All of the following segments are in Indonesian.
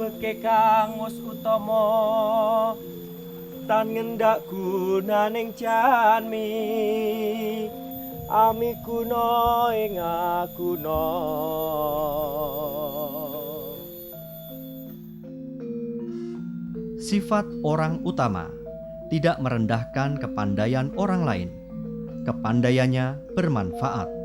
Ambeke Kang Mus Utomo tan ngendak gunaning janmi ami kuno ing aguna. Sifat orang utama tidak merendahkan kepandaian orang lain. Kepandaiannya bermanfaat.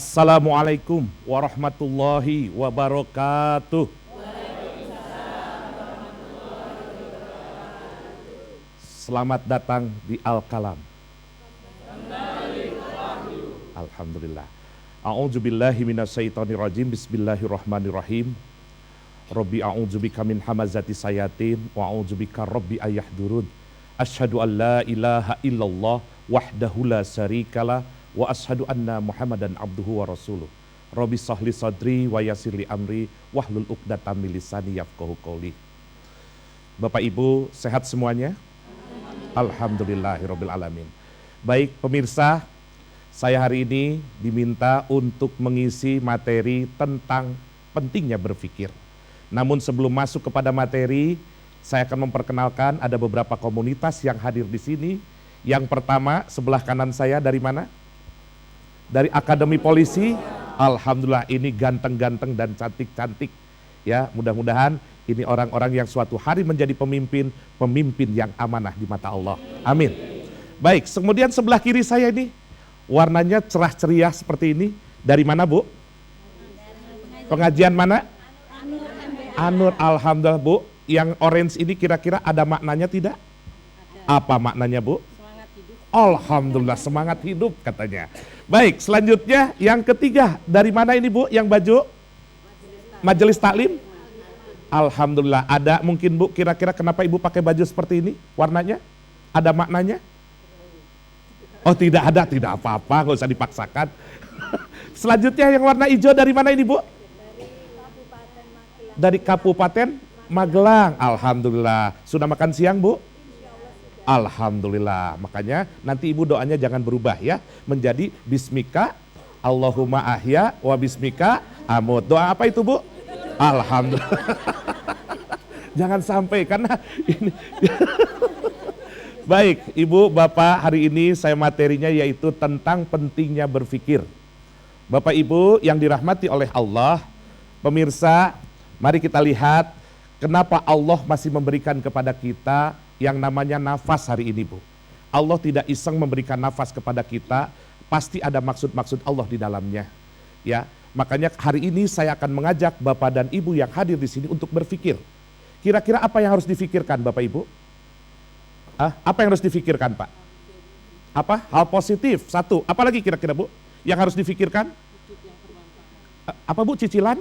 Assalamualaikum warahmatullahi wabarakatuh. Selamat datang di Al-Kalam. Alhamdulillah. A'udzubillahi minasyaitonirrajim. Bismillahirrahmanirrahim. Rabbi a'udzubika min hamazati sayatin wa a'udzubika rabbi ayahdurun. Asyhadu an la ilaha illallah wahdahu la syarikalah wa asyhadu anna Muhammadan abduhu wa rasuluh. Rabbi sahli sadri wa yassirli amri wahlul 'uqdatam min lisani yafqahu qouli. Bapak Ibu sehat semuanya? Alhamdulillahirabbil alamin. Baik pemirsa, saya hari ini diminta untuk mengisi materi tentang pentingnya berpikir. Namun sebelum masuk kepada materi, saya akan memperkenalkan ada beberapa komunitas yang hadir di sini. Yang pertama sebelah kanan saya dari mana? Dari Akademi Polisi. Alhamdulillah ini ganteng-ganteng dan cantik-cantik. Ya, mudah-mudahan ini orang-orang yang suatu hari menjadi pemimpin yang amanah di mata Allah. Amin. Baik, kemudian sebelah kiri saya ini warnanya cerah ceria seperti ini. Dari mana, Bu? Pengajian mana? Anur. Alhamdulillah, Bu. Yang orange ini kira-kira ada maknanya tidak? Apa maknanya, Bu? Alhamdulillah, semangat hidup katanya. Baik, selanjutnya yang ketiga, dari mana ini Bu yang baju? Majelis Taklim? Alhamdulillah, ada mungkin Bu kira-kira kenapa Ibu pakai baju seperti ini? Warnanya? Ada maknanya? Oh tidak ada, tidak apa-apa, nggak usah dipaksakan. Selanjutnya yang warna hijau dari mana ini Bu? Dari Kabupaten Magelang. Alhamdulillah, sudah makan siang Bu? Alhamdulillah, makanya nanti Ibu doanya jangan berubah ya, menjadi bismika Allahumma ahya wa bismika amut. Doa apa itu Bu? Alhamdulillah. Jangan sampai karena ini. Baik, Ibu, Bapak, hari ini saya materinya yaitu tentang pentingnya berpikir. Bapak Ibu yang dirahmati oleh Allah, pemirsa, mari kita lihat kenapa Allah masih memberikan kepada kita yang namanya nafas hari ini, Bu. Allah tidak iseng memberikan nafas kepada kita, pasti ada maksud-maksud Allah di dalamnya. Ya, makanya hari ini saya akan mengajak Bapak dan Ibu yang hadir di sini untuk berpikir. Kira-kira apa yang harus difikirkan Bapak Ibu? Apa yang harus difikirkan Pak? Apa? Hal positif, satu. Apalagi kira-kira Bu yang harus difikirkan? Apa Bu? Cicilan?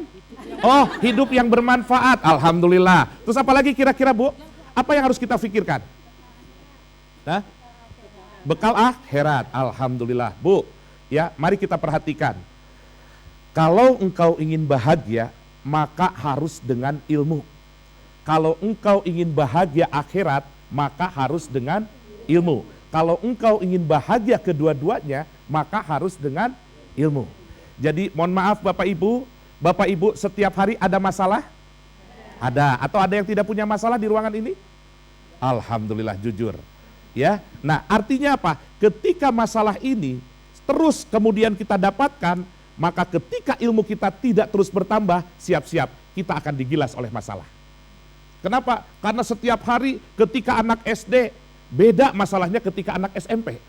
Oh, hidup yang bermanfaat. Alhamdulillah. Terus apa lagi kira-kira Bu? Apa yang harus kita pikirkan? Nah, bekal akhirat. Alhamdulillah. Bu, ya mari kita perhatikan. Kalau engkau ingin bahagia, maka harus dengan ilmu. Kalau engkau ingin bahagia akhirat, maka harus dengan ilmu. Kalau engkau ingin bahagia kedua-duanya, maka harus dengan ilmu. Jadi mohon maaf Bapak Ibu setiap hari ada masalah? Ada, atau ada yang tidak punya masalah di ruangan ini? Alhamdulillah, jujur. Ya. Nah, artinya apa? Ketika masalah ini terus kemudian kita dapatkan, maka ketika ilmu kita tidak terus bertambah, siap-siap kita akan digilas oleh masalah. Kenapa? Karena setiap hari ketika anak SD beda masalahnya ketika anak SMP.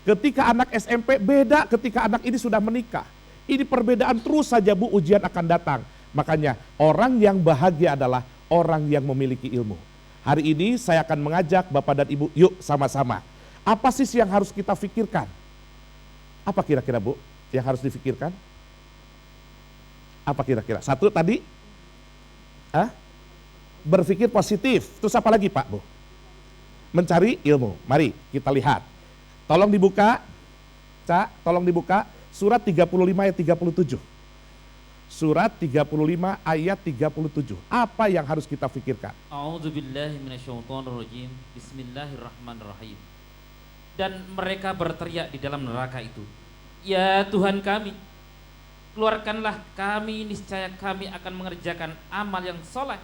Ketika anak SMP beda ketika anak ini sudah menikah. Ini perbedaan terus saja Bu, ujian akan datang. Makanya orang yang bahagia adalah orang yang memiliki ilmu. Hari ini saya akan mengajak Bapak dan Ibu, yuk sama-sama. Apa sih yang harus kita pikirkan? Apa kira-kira Bu yang harus difikirkan? Apa kira-kira? Satu tadi? Berpikir positif. Terus apa lagi Pak Bu? Mencari ilmu. Mari kita lihat. Tolong dibuka. Cak, tolong dibuka. Surat 35 ayat 37. Surat 35 ayat 37. Apa yang harus kita pikirkan? A'udzubillahi minasyaitonirrajim. Bismillahirrahmanirrahim. Dan mereka berteriak di dalam neraka itu, ya Tuhan kami, keluarkanlah kami, niscaya kami akan mengerjakan amal yang soleh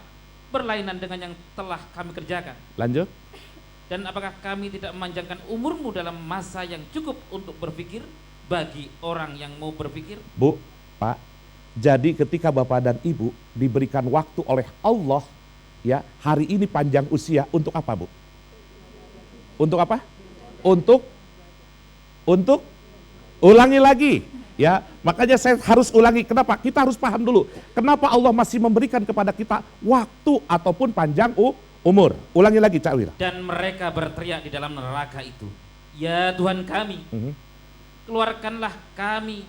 berlainan dengan yang telah kami kerjakan. Lanjut. Dan apakah kami tidak memanjangkan umurmu dalam masa yang cukup untuk berpikir bagi orang yang mau berpikir? Bu, Pak, jadi ketika Bapak dan Ibu diberikan waktu oleh Allah, ya hari ini panjang usia untuk apa Bu? Untuk apa? Untuk ulangi lagi. Ya, makanya saya harus ulangi. Kenapa? Kita harus paham dulu. Kenapa Allah masih memberikan kepada kita waktu ataupun panjang umur. Ulangi lagi, Cak Wira. Dan mereka berteriak di dalam neraka itu, ya Tuhan kami, keluarkanlah kami,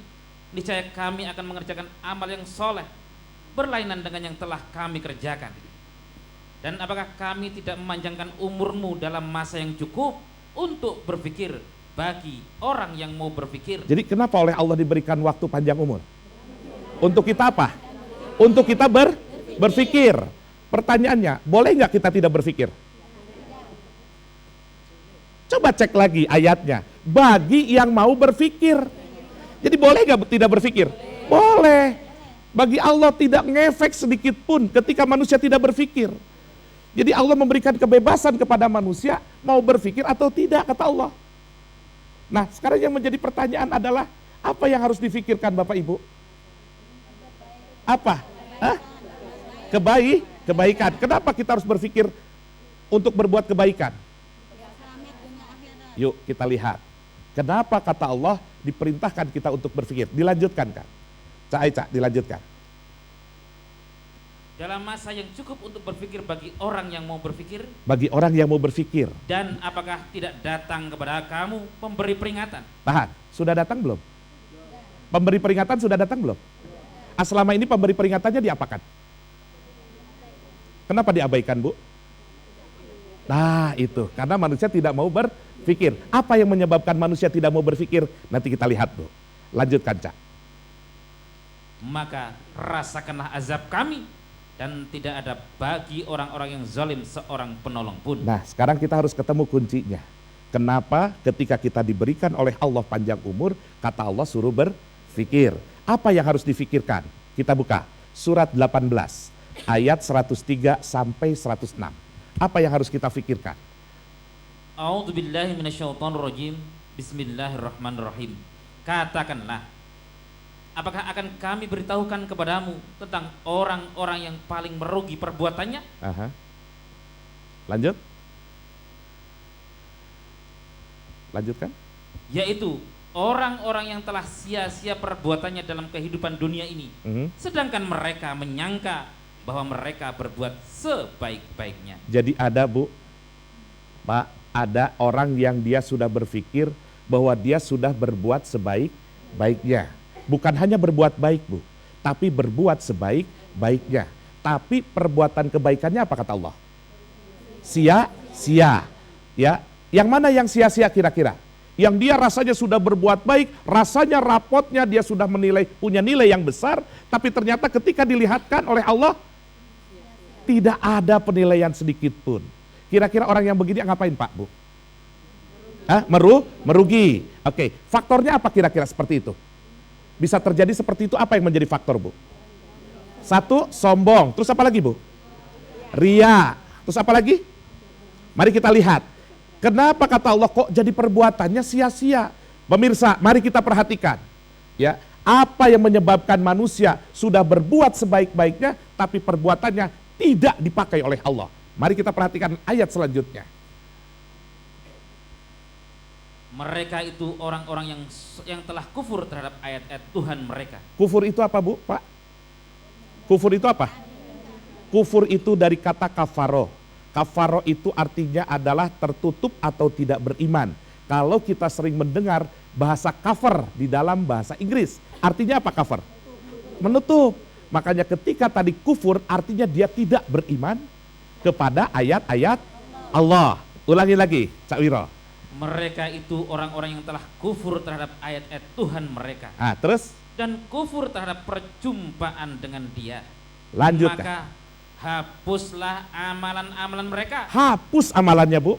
niscaya kami akan mengerjakan amal yang soleh berlainan dengan yang telah kami kerjakan. Dan apakah kami tidak memanjangkan umurmu dalam masa yang cukup untuk berpikir bagi orang yang mau berpikir? Jadi kenapa oleh Allah diberikan waktu panjang umur? Untuk kita apa? Untuk kita berpikir. Pertanyaannya, boleh nggak kita tidak berpikir? Coba cek lagi ayatnya. Bagi yang mau berpikir. Jadi boleh nggak tidak berpikir? Boleh. Bagi Allah tidak ngefek sedikit pun ketika manusia tidak berpikir. Jadi Allah memberikan kebebasan kepada manusia mau berpikir atau tidak, kata Allah. Nah, sekarang yang menjadi pertanyaan adalah apa yang harus difikirkan Bapak Ibu? Apa? Hah? Kebaikan. Kenapa kita harus berpikir untuk berbuat kebaikan? Yuk kita lihat. Kenapa kata Allah diperintahkan kita untuk berpikir? Dilanjutkan kan? Cak Aica, dilanjutkan. Dalam masa yang cukup untuk berpikir bagi orang yang mau berpikir. Bagi orang yang mau berpikir. Dan apakah tidak datang kepada kamu pemberi peringatan? Tahan, sudah datang belum? Pemberi peringatan sudah datang belum? Selama ini pemberi peringatannya diapakan? Kenapa diabaikan, Bu? Nah itu, karena manusia tidak mau berpikir. Apa yang menyebabkan manusia tidak mau berpikir? Nanti kita lihat, Bu. Lanjutkan, Cak. Maka rasakanlah azab kami, dan tidak ada bagi orang-orang yang zalim seorang penolong pun. Nah, sekarang kita harus ketemu kuncinya. Kenapa ketika kita diberikan oleh Allah panjang umur, kata Allah suruh berpikir. Apa yang harus difikirkan? Kita buka surat 18 ayat 103 sampai 106. Apa yang harus kita fikirkan? A'udzubillahi minasyaitonirrajim. Bismillahirrahmanirrahim. Katakanlah, apakah akan kami beritahukan kepadamu tentang orang-orang yang paling merugi perbuatannya? Aha. Lanjut. Lanjutkan. Yaitu orang-orang yang telah sia-sia perbuatannya dalam kehidupan dunia ini. Sedangkan mereka menyangka bahwa mereka berbuat sebaik-baiknya. Jadi ada, Bu, Pak, ada orang yang dia sudah berpikir bahwa dia sudah berbuat sebaik-baiknya. Bukan hanya berbuat baik, Bu, tapi berbuat sebaik-baiknya. Tapi perbuatan kebaikannya apa kata Allah? Sia-sia. Ya, yang mana yang sia-sia kira-kira? Yang dia rasanya sudah berbuat baik, rasanya rapotnya dia sudah menilai punya nilai yang besar, tapi ternyata ketika dilihatkan oleh Allah tidak ada penilaian sedikit pun. Kira-kira orang yang begini ngapain, Pak, Bu? Hah? Merugi. Oke, faktornya apa kira-kira seperti itu? Bisa terjadi seperti itu, apa yang menjadi faktor, Bu? Satu, sombong. Terus apa lagi, Bu? Ria. Terus apa lagi? Mari kita lihat. Kenapa kata Allah kok jadi perbuatannya sia-sia? Pemirsa, mari kita perhatikan. Ya, apa yang menyebabkan manusia sudah berbuat sebaik-baiknya tapi perbuatannya tidak dipakai oleh Allah? Mari kita perhatikan ayat selanjutnya. Mereka itu orang-orang yang telah kufur terhadap ayat-ayat Tuhan mereka. Kufur itu apa, Bu, Pak? Kufur itu apa? Kufur itu dari kata kafaro. Kafaro itu artinya adalah tertutup atau tidak beriman. Kalau kita sering mendengar bahasa kafir di dalam bahasa Inggris, artinya apa kafir? Menutup. Makanya ketika tadi kufur artinya dia tidak beriman kepada ayat-ayat Allah. Ulangi lagi, Cak Wiro. Mereka itu orang-orang yang telah kufur terhadap ayat-ayat Tuhan mereka. Ah, terus? Dan kufur terhadap perjumpaan dengan Dia. Lanjutkan. Maka hapuslah amalan-amalan mereka. Hapus amalannya, Bu.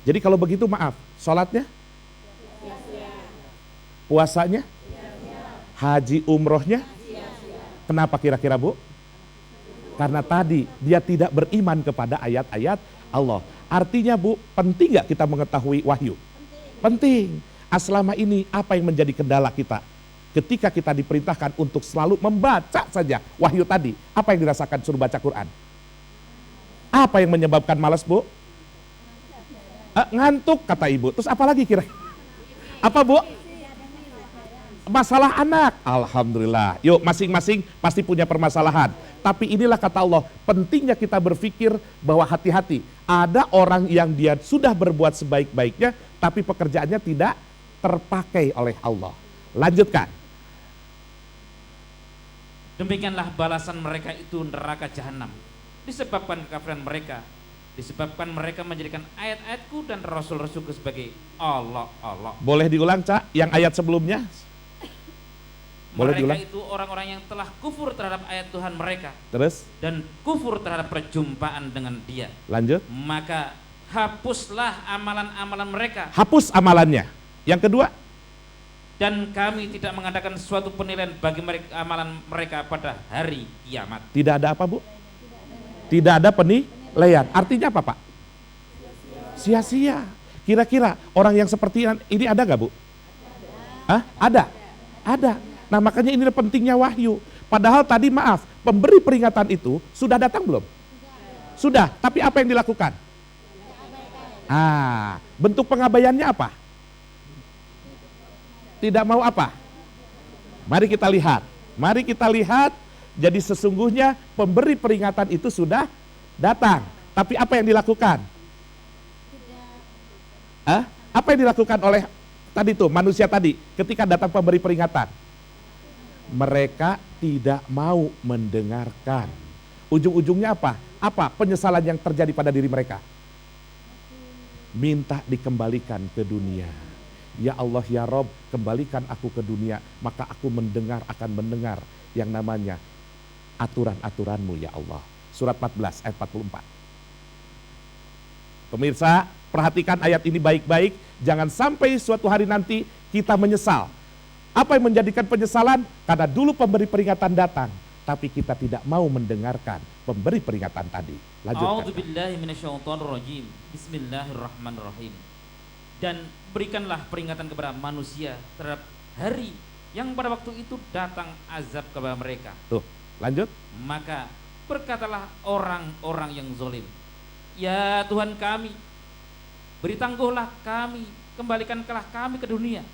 Jadi kalau begitu maaf, sholatnya? Puasanya? Haji umrohnya? Kenapa kira-kira, Bu? Karena tadi dia tidak beriman kepada ayat-ayat Allah. Artinya, Bu, penting nggak kita mengetahui wahyu? Penting. Selama ini apa yang menjadi kendala kita? Ketika kita diperintahkan untuk selalu membaca saja wahyu tadi, apa yang dirasakan suruh baca Quran? Apa yang menyebabkan malas, Bu? Ngantuk kata Ibu. Terus apa lagi kira? Apa, Bu? Masalah anak, alhamdulillah. Yuk, masing-masing pasti punya permasalahan. Tapi inilah kata Allah, pentingnya kita berpikir bahwa hati-hati. Ada orang yang dia sudah berbuat sebaik-baiknya, tapi pekerjaannya tidak terpakai oleh Allah. Lanjutkan. Demikianlah balasan mereka itu neraka jahanam. Disebabkan kekafiran mereka, disebabkan mereka menjadikan ayat-ayatku dan rasul-rasulku sebagai Allah. Boleh diulang, Cak, yang ayat sebelumnya? Boleh Mereka diulang? itu orang-orang yang telah kufur terhadap ayat Tuhan mereka Terus, dan kufur terhadap perjumpaan dengan Dia. lanjut. Maka hapuslah amalan-amalan mereka, Hapus amalannya. Yang kedua, dan kami tidak mengadakan suatu penilaian bagi mereka, amalan mereka pada hari kiamat. tidak ada apa, Bu? Tidak ada penilaian. Artinya apa, Pak? Sia-sia. Kira-kira orang yang seperti ini ada gak, Bu? Hah? Ada? Ada. Nah, makanya inilah pentingnya wahyu. Padahal tadi maaf, pemberi peringatan itu sudah datang belum? Sudah. Tapi apa yang dilakukan? Bentuk pengabaiannya apa? Tidak mau apa? Mari kita lihat. Mari kita lihat. Jadi sesungguhnya pemberi peringatan itu sudah datang. Tapi apa yang dilakukan? Apa yang dilakukan oleh tadi tuh manusia tadi ketika datang pemberi peringatan? Mereka tidak mau mendengarkan. Ujung-ujungnya apa? Apa penyesalan yang terjadi pada diri mereka? Minta dikembalikan ke dunia. Ya Allah ya Rob, kembalikan aku ke dunia, maka aku akan mendengar yang namanya aturan-aturanmu ya Allah. Surat 14 ayat 44. Pemirsa, perhatikan ayat ini baik-baik, jangan sampai suatu hari nanti kita menyesal. Apa yang menjadikan penyesalan? Karena dulu pemberi peringatan datang, tapi kita tidak mau mendengarkan pemberi peringatan tadi. Lanjutkan. A'udzubillahi minasyaitonirrajim. Bismillahirrahmanirrahim. Dan berikanlah peringatan kepada manusia terhadap hari yang pada waktu itu datang azab kepada mereka. Tuh, lanjut. Maka berkatalah orang-orang yang zalim, ya Tuhan kami, beri tangguhlah kami, kembalikanlah kami ke dunia,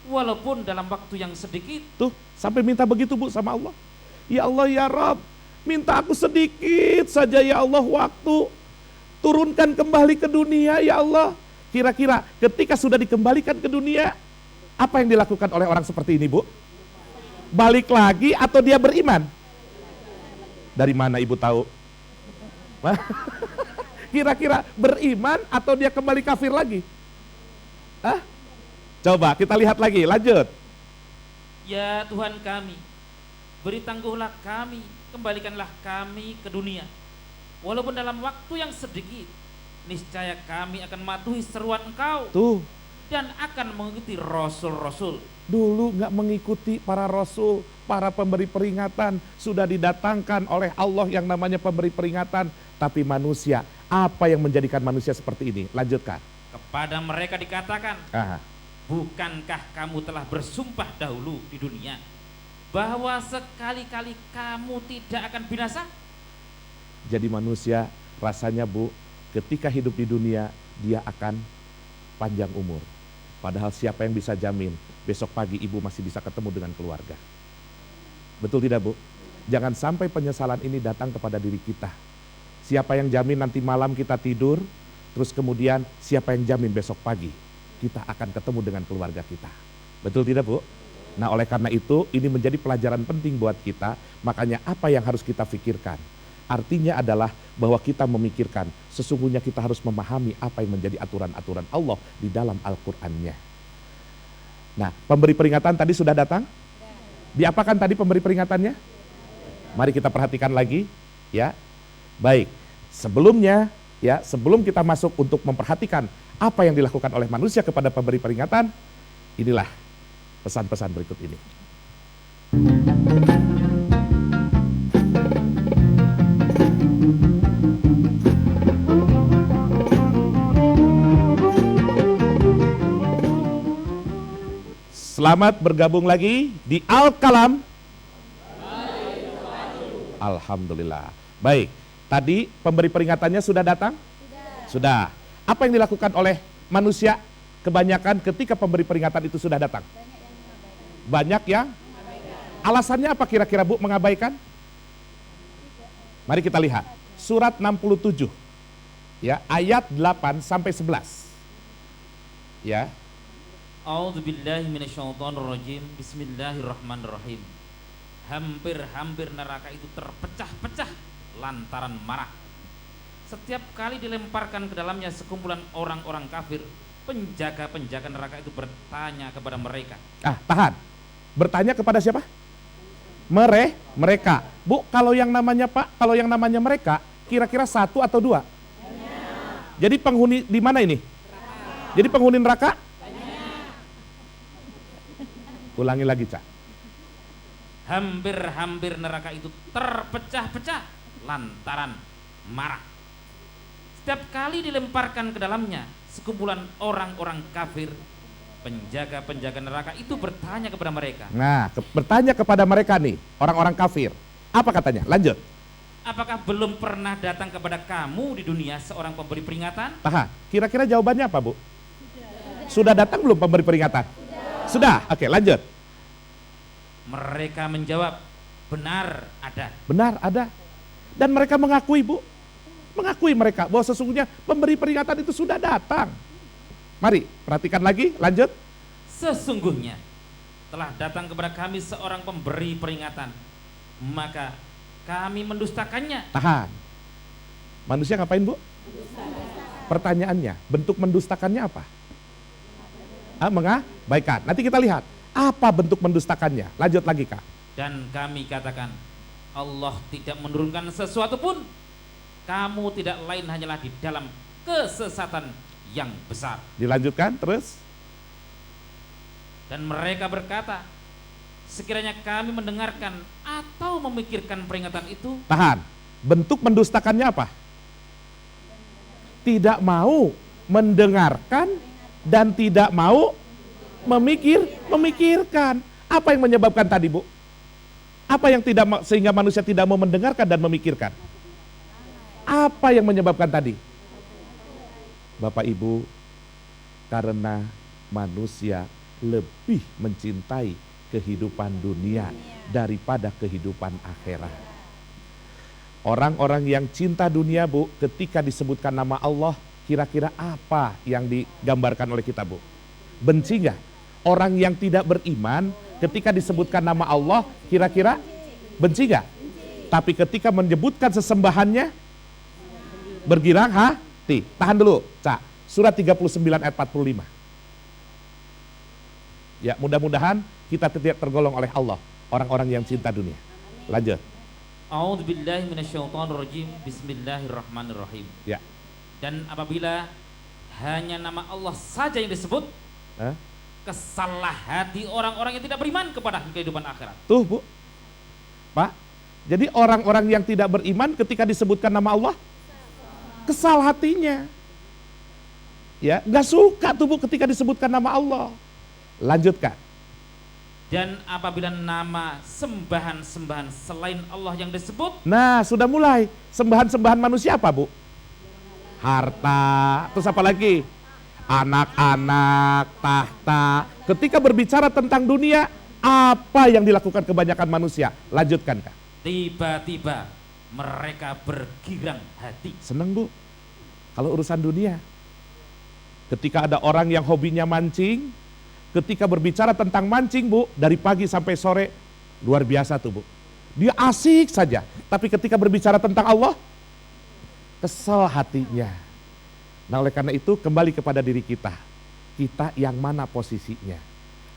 walaupun dalam waktu yang sedikit. Tuh, sampai minta begitu, Bu, sama Allah. Ya Allah ya Rabb, minta aku sedikit saja ya Allah waktu. Turunkan kembali ke dunia ya Allah. Kira-kira ketika sudah dikembalikan ke dunia, apa yang dilakukan oleh orang seperti ini, Bu? Balik lagi atau dia beriman? Dari mana Ibu tahu? Kira-kira beriman atau dia kembali kafir lagi? Coba kita lihat lagi, lanjut. Ya Tuhan kami, beri tangguhlah kami, kembalikanlah kami ke dunia, walaupun dalam waktu yang sedikit. Niscaya kami akan mematuhi seruan Engkau. Tuh. Dan akan mengikuti rasul-rasul. Dulu nggak mengikuti para rasul, para pemberi peringatan, sudah didatangkan oleh Allah yang namanya pemberi peringatan, tapi manusia, apa yang menjadikan manusia seperti ini? Lanjutkan. Kepada mereka dikatakan, bukankah kamu telah bersumpah dahulu di dunia bahwa sekali-kali kamu tidak akan binasa? Jadi manusia rasanya, Bu, ketika hidup di dunia dia akan panjang umur. Padahal siapa yang bisa jamin besok pagi ibu masih bisa ketemu dengan keluarga? Betul tidak, Bu? Jangan sampai penyesalan ini datang kepada diri kita. Siapa yang jamin nanti malam kita tidur, terus kemudian siapa yang jamin besok pagi kita akan ketemu dengan keluarga kita? Betul tidak, Bu? Nah, oleh karena itu ini menjadi pelajaran penting buat kita. Makanya apa yang harus kita pikirkan? Artinya adalah bahwa kita memikirkan sesungguhnya kita harus memahami apa yang menjadi aturan-aturan Allah di dalam Al-Qur'annya. Nah, pemberi peringatan tadi sudah datang? Diapakan tadi pemberi peringatannya? Mari kita perhatikan lagi, ya. Baik, sebelumnya ya, sebelum kita masuk untuk memperhatikan apa yang dilakukan oleh manusia kepada pemberi peringatan, inilah pesan-pesan berikut ini. Selamat bergabung lagi di Al-Kalam. Alhamdulillah. Baik, tadi pemberi peringatannya sudah datang? Sudah. Apa yang dilakukan oleh manusia kebanyakan ketika pemberi peringatan itu sudah datang? banyak yang alasannya apa kira-kira Bu mengabaikan? Mari kita lihat surat 67 ya, ayat 8 sampai 11. Ya. A'udzubillahi minasyaitonirrajim. Bismillahirrahmanirrahim. Hampir-hampir neraka itu terpecah-pecah lantaran marah. Setiap kali dilemparkan ke dalamnya sekumpulan orang-orang kafir, penjaga-penjaga neraka itu bertanya kepada mereka. Tahan. Bertanya kepada siapa? Mereka. Bu, kalau yang namanya mereka, kira-kira satu atau dua? Jadi penghuni di mana ini? Jadi penghuni neraka? Ulangi lagi, Cak. Hampir-hampir neraka itu terpecah-pecah lantaran marah. Setiap kali dilemparkan ke dalamnya sekumpulan orang-orang kafir, penjaga-penjaga neraka itu bertanya kepada mereka. Nah, bertanya kepada mereka nih, orang-orang kafir. Apa katanya? Lanjut. Apakah belum pernah datang kepada kamu di dunia seorang pemberi peringatan? Tahan. Kira-kira jawabannya apa, Bu? Sudah datang belum pemberi peringatan? Sudah. Oke, lanjut. Mereka menjawab, benar ada. Benar ada. Dan mereka mengakui, Bu. Mengakui mereka bahwa sesungguhnya pemberi peringatan itu sudah datang. Mari, perhatikan lagi, lanjut. Sesungguhnya telah datang kepada kami seorang pemberi peringatan, maka kami mendustakannya. Tahan. Manusia ngapain, Bu? Pertanyaannya, bentuk mendustakannya apa? Mengabaikan. Nanti kita lihat, apa bentuk mendustakannya? Lanjut lagi, Kak. Dan kami katakan, Allah tidak menurunkan sesuatu pun. Kamu tidak lain hanyalah di dalam kesesatan yang besar. Dilanjutkan terus. Dan mereka berkata, sekiranya kami mendengarkan atau memikirkan peringatan itu. Tahan. Bentuk mendustakannya apa? Tidak mau mendengarkan dan tidak mau memikirkan. Apa yang menyebabkan tadi, Bu? Apa yang sehingga manusia tidak mau mendengarkan dan memikirkan? Apa yang menyebabkan tadi? Bapak Ibu, karena manusia lebih mencintai kehidupan dunia daripada kehidupan akhirat. Orang-orang yang cinta dunia, Bu, ketika disebutkan nama Allah, kira-kira apa yang digambarkan oleh kita, Bu? Benci nggak? Orang yang tidak beriman ketika disebutkan nama Allah, kira-kira benci nggak? Tapi ketika menyebutkan sesembahannya, bergirang hati. Tahan dulu, Cak. Surat 39 ayat 45. Ya, mudah-mudahan kita tidak tergolong oleh Allah orang-orang yang cinta dunia. Lanjut. A'udzubillahi minasyaitonirrajim. Bismillahirrahmanirrahim. Ya. Dan apabila hanya nama Allah saja yang disebut, kesalah hati orang-orang yang tidak beriman kepada kehidupan akhirat. Tuh, Bu. Pak. Jadi orang-orang yang tidak beriman ketika disebutkan nama Allah, kesal hatinya. Ya, nggak suka tuh, Bu, ketika disebutkan nama Allah. Lanjutkan. Dan apabila nama sembahan-sembahan selain Allah yang disebut, nah, sudah mulai. Sembahan-sembahan manusia apa, Bu? Harta, terus apa lagi? Anak-anak, tahta. Ketika berbicara tentang dunia, apa yang dilakukan kebanyakan manusia? Lanjutkan, Kak. Tiba-tiba mereka bergirang hati. Seneng, Bu, kalau urusan dunia. Ketika ada orang yang hobinya mancing, ketika berbicara tentang mancing, Bu, dari pagi sampai sore, luar biasa tuh, Bu. Dia asik saja. Tapi ketika berbicara tentang Allah, kesel hatinya. Nah, oleh karena itu kembali kepada diri kita. Kita yang mana posisinya?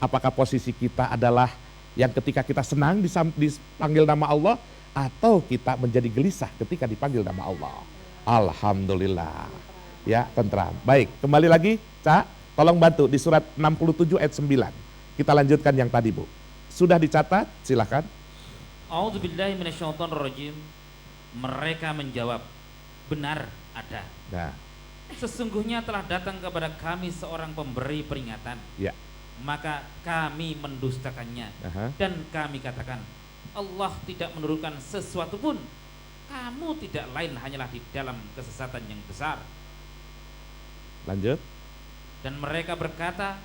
Apakah posisi kita adalah yang ketika kita senang dipanggil nama Allah, atau kita menjadi gelisah ketika dipanggil nama Allah? Alhamdulillah. Ya, tentram. Baik, kembali lagi, Cak. Tolong bantu di surat 67 ayat 9. Kita lanjutkan yang tadi, Bu. Sudah dicatat? Silakan. A'udzubillahi minasyaitonirrajim. Mereka menjawab, benar ada. Nah, Sesungguhnya telah datang kepada kami seorang pemberi peringatan. ya. Maka kami mendustakannya. Dan kami katakan, Allah tidak menurunkan sesuatu pun. Kamu tidak lain hanyalah di dalam kesesatan yang besar. Lanjut. Dan mereka berkata,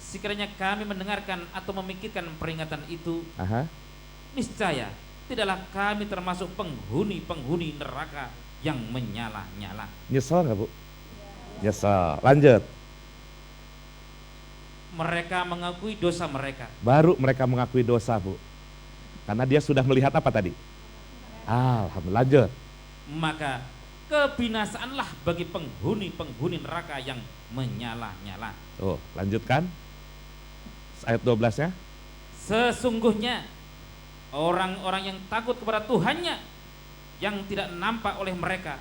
sekiranya kami mendengarkan atau memikirkan peringatan itu, Aha. niscaya tidaklah kami termasuk penghuni-penghuni neraka yang menyala-nyala. Nyesel nggak Bu? Nyesel. Lanjut. Mereka mengakui dosa mereka. Baru mereka mengakui dosa Bu. Karena dia sudah melihat apa tadi? Alhamdulillah. Lanjut. Maka kebinasaanlah bagi penghuni-penghuni neraka yang menyala-nyala. Oh, lanjutkan. Ayat 12-nya. Sesungguhnya orang-orang yang takut kepada Tuhannya yang tidak nampak oleh mereka,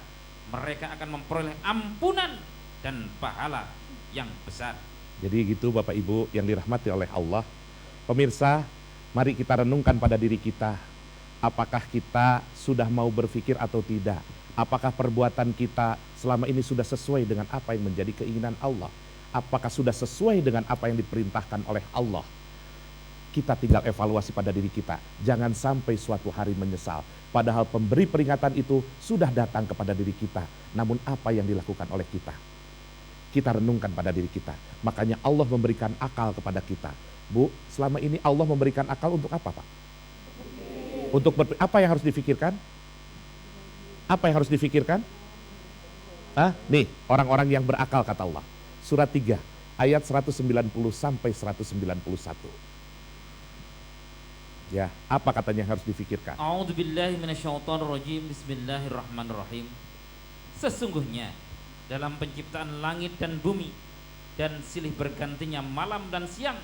mereka akan memperoleh ampunan dan pahala yang besar. Jadi gitu Bapak Ibu yang dirahmati oleh Allah. Pemirsa, mari kita renungkan pada diri kita. Apakah kita sudah mau berpikir atau tidak? Apakah perbuatan kita selama ini sudah sesuai dengan apa yang menjadi keinginan Allah? Apakah sudah sesuai dengan apa yang diperintahkan oleh Allah? Kita tinggal evaluasi pada diri kita. Jangan sampai suatu hari menyesal. Padahal pemberi peringatan itu sudah datang kepada diri kita. Namun apa yang dilakukan oleh kita? Kita renungkan pada diri kita. Makanya Allah memberikan akal kepada kita. Bu, selama ini Allah memberikan akal untuk apa Pak? Untuk apa yang harus difikirkan? Apa yang harus difikirkan? Nih, orang-orang yang berakal kata Allah. Surat 3 ayat 190 sampai 191. Ya, apa katanya yang harus difikirkan? A'udzubillahi minasyaitonirrajim. Bismillahirrahmanirrahim. Sesungguhnya dalam penciptaan langit dan bumi dan silih bergantinya malam dan siang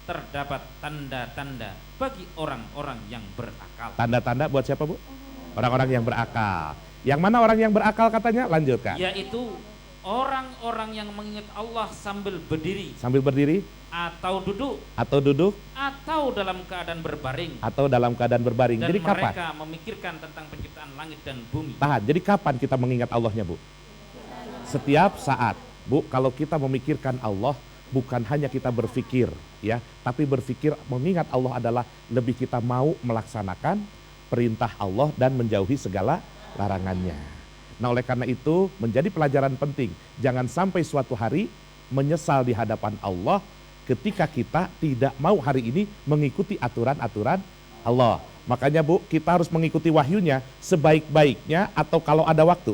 terdapat tanda-tanda bagi orang-orang yang berakal. Tanda-tanda buat siapa Bu? Orang-orang yang berakal. Yang mana orang yang berakal katanya? Lanjutkan. Yaitu orang-orang yang mengingat Allah sambil berdiri Sambil berdiri atau duduk atau duduk atau dalam keadaan berbaring, atau dalam keadaan berbaring. dan Jadi kapan? mereka memikirkan tentang penciptaan langit dan bumi. Tahan. Jadi kapan kita mengingat Allahnya Bu? Setiap saat. Bu, kalau kita memikirkan Allah, bukan hanya kita berpikir ya, tapi berpikir mengingat Allah adalah lebih kita mau melaksanakan perintah Allah dan menjauhi segala larangannya. Nah, oleh karena itu menjadi pelajaran penting. Jangan sampai suatu hari menyesal di hadapan Allah ketika kita tidak mau hari ini mengikuti aturan-aturan Allah. Makanya Bu, kita harus mengikuti wahyunya sebaik-baiknya atau kalau ada waktu.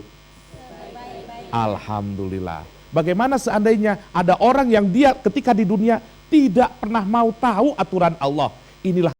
Alhamdulillah. Bagaimana seandainya ada orang yang dia ketika di dunia tidak pernah mau tahu aturan Allah? Inilah